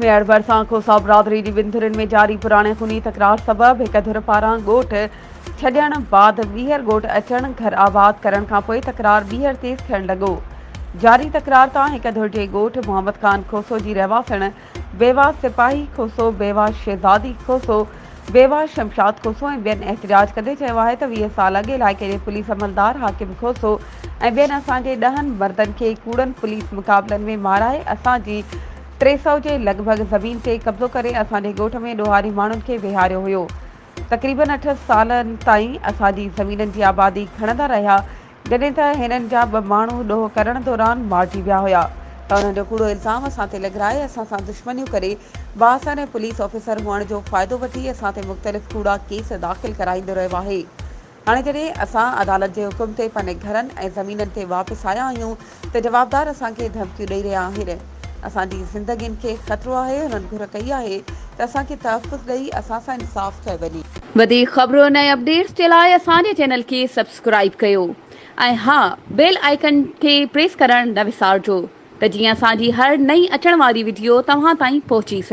में भरिसां खोसा बिरादरी जी बिंदुरनि में जारी पुराणे खूनी तकरार सबब हिक धुर पारां ॻोठ छॾण बाद ॿीहर ॻोठ अचण घर आबाद करण खां पोइ तकरार ॿीहर तेज़ थियण लॻो। जारी तकरार तां हिक धुर जे ॻोठ मोहम्मद खान खोसो जी रहवासण बेवा सिपाही खोसो, बेवा शहज़ादी खोसो, बेवा शमशाद खोसो ऐं ॿियनि एहतजाज कंदे चयो आहे त 20 साल अॻु इलाइक़े जे पुलिस अमलदार हाकिम खोसो ऐं ॿियनि असांजे 10 मर्दनि खे कूड़नि पुलिस मुक़ाबलनि में माराए असांजी 300 जे लॻभॻि ज़मीन ते कब्ज़ो करे असांजे ॻोठ में ॾोहारी माण्हुनि खे विहारियो हुयो। तक़रीबन 8 सालनि ताईं असांजी ज़मीननि जी आबादी खणंदा रहिया, जॾहिं त हिननि जा 2 माण्हू ॾोह करण दौरान मारिजी विया हुया त हुननि जो कूड़ो इल्ज़ाम असां ते लॻाए असां सां दुश्मनियूं करे बासर ऐं पुलिस ऑफिसर हुअण जो फ़ाइदो वठी असां ते मुख़्तलिफ़ कूड़ा केस दाख़िल कराईंदो रहियो आहे। हाणे जॾहिं असां अदालत जे हुकुम ते पंहिंजे घरनि ऐं ज़मीननि ते वापसि आया आहियूं त जवाबदार असांखे धमकियूं ॾेई रहिया आहिनि। असांजी ज़िंदगियुनि खे ख़तरो आहे। हुननि घुर कई आहे त असांखे तहफ़ुज़ ॾेई असां सां इंसाफ़ कयो वञे। वधीक ख़बरुनि ऐं अपडेट्स जे लाइ असांजे चैनल खे सब्सक्राइब कयो ऐं हा, बेल आइकन खे प्रेस करणु न विसारिजो त जीअं असांजी हर नई अचण वारी वीडियो तव्हां ताईं पहुची सघे।